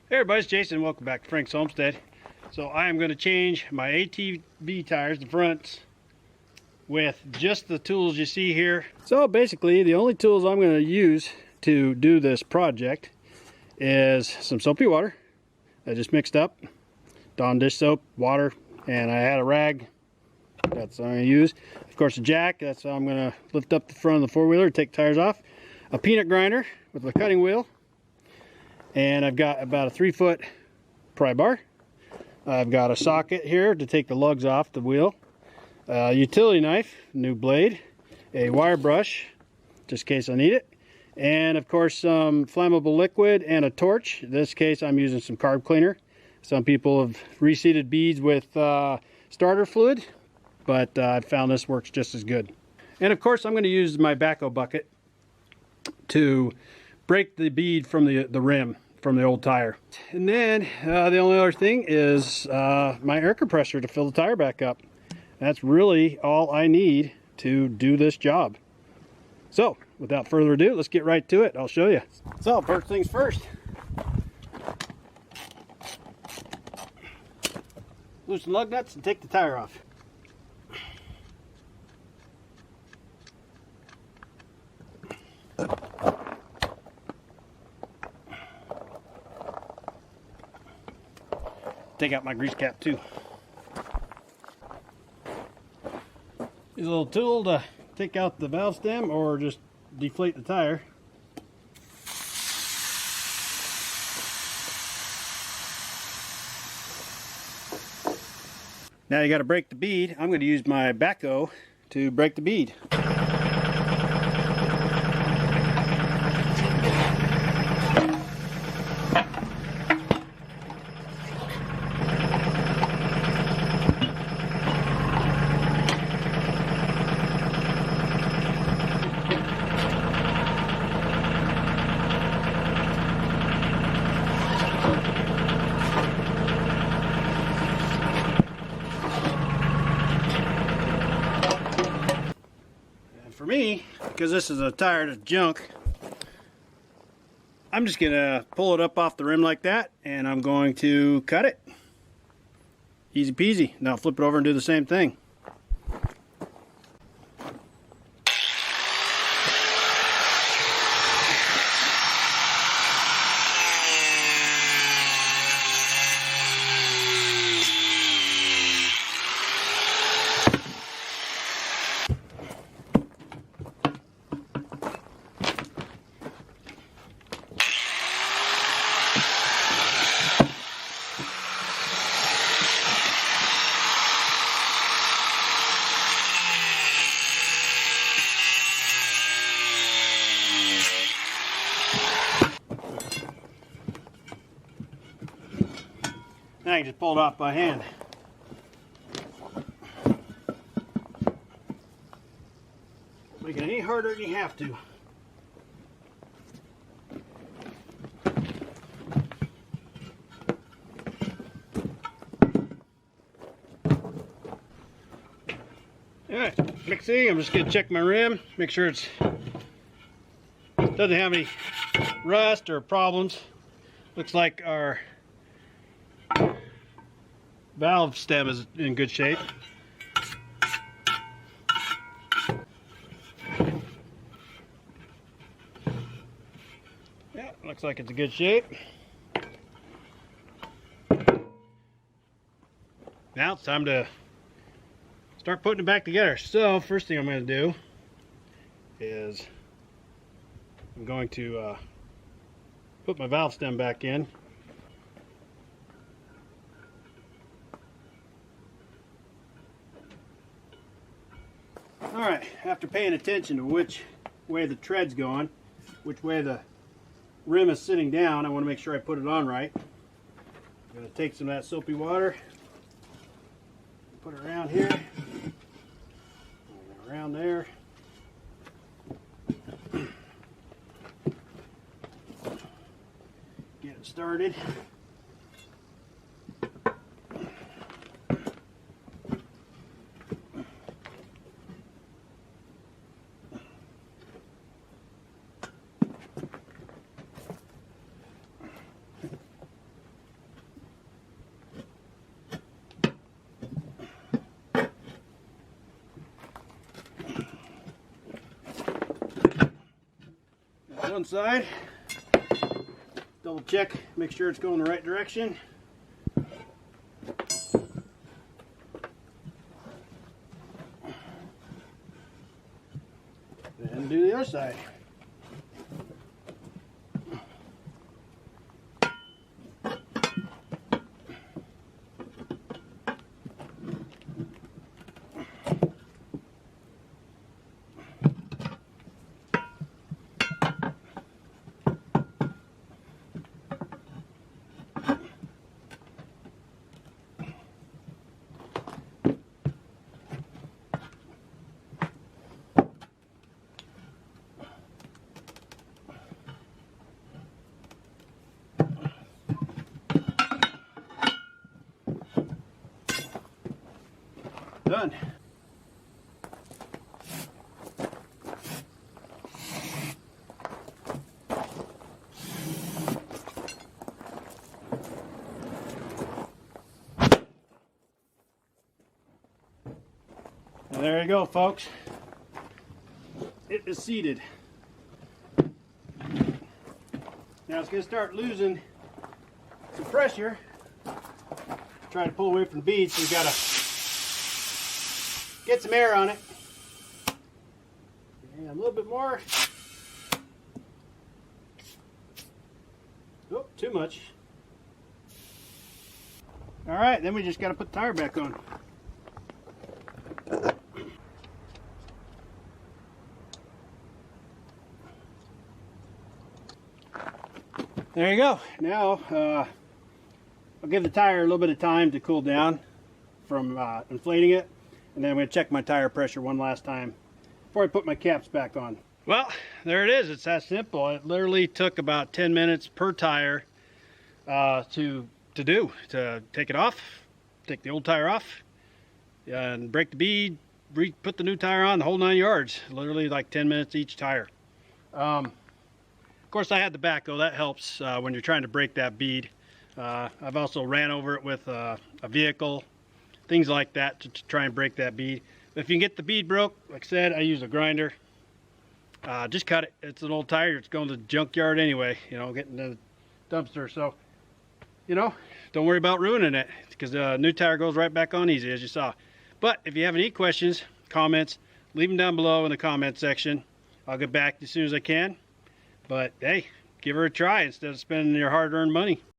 Hey everybody, it's Jason. Welcome back to Frank's Homestead. So I am going to change my ATV tires, the fronts, with just the tools you see here. So basically the only tools I'm going to use to do this project is some soapy water I just mixed up, Dawn dish soap, water, and I had a rag. That's what I'm going to use. Of course a jack, that's how I'm going to lift up the front of the four-wheeler, take the tires off. A peanut grinder with a cutting wheel. And I've got about a 3-foot pry bar. I've got a socket here to take the lugs off the wheel. A utility knife, new blade, a wire brush, just in case I need it. And of course some flammable liquid and a torch. In this case I'm using some carb cleaner. Some people have reseeded beads with starter fluid, but I found this works just as good. And of course I'm going to use my backhoe bucket to break the bead from the rim from the old tire. And then the only other thing is my air compressor to fill the tire back up. That's really all I need to do this job. So without further ado, let's get right to it. I'll show you. So first things first, loosen lug nuts and take the tire off. Take out my grease cap too. Use a little tool to take out the valve stem or just deflate the tire. Now you got to break the bead. I'm going to use my backhoe to break the bead. For me, because this is a tire that's junk, I'm just gonna pull it up off the rim like that and I'm going to cut it. Easy peasy. Now flip it over and do the same thing. Now I can just pull it off by hand. Make it any harder than you have to. Alright, mixing. I'm just going to check my rim, make sure it doesn't have any rust or problems. Looks like our valve stem is in good shape. Yeah, looks like it's in good shape. Now it's time to start putting it back together. So first thing I'm going to do is I'm going to put my valve stem back in. Alright, after paying attention to which way the tread's going, which way the rim is sitting down, I want to make sure I put it on right. I'm going to take some of that soapy water, put it around here, around there. Get it started. one side. Double check, make sure it's going the right direction. Then do the other side. Done. And there you go, folks. It is seated. Now it's going to start losing some pressure. Trying to pull away from the bead, so you got to get some air on it. And a little bit more. Oh, too much. All right, then we just got to put the tire back on. There you go. Now, I'll give the tire a little bit of time to cool down from inflating it. And then I'm going to check my tire pressure one last time before I put my caps back on. Well, there it is. It's that simple. It literally took about 10 minutes per tire to take it off, take the old tire off, and break the bead, put the new tire on, the whole 9 yards. Literally like 10 minutes each tire. Of course, I had the backhoe. That helps when you're trying to break that bead. I've also ran over it with a vehicle, things like that to try and break that bead. But if you can get the bead broke, like I said, I use a grinder. Just cut it. It's an old tire. It's going to the junkyard anyway, you know, getting to the dumpster. So, you know, don't worry about ruining it because the new tire goes right back on easy, as you saw. But if you have any questions, comments, leave them down below in the comment section. I'll get back as soon as I can. But hey, give her a try instead of spending your hard-earned money.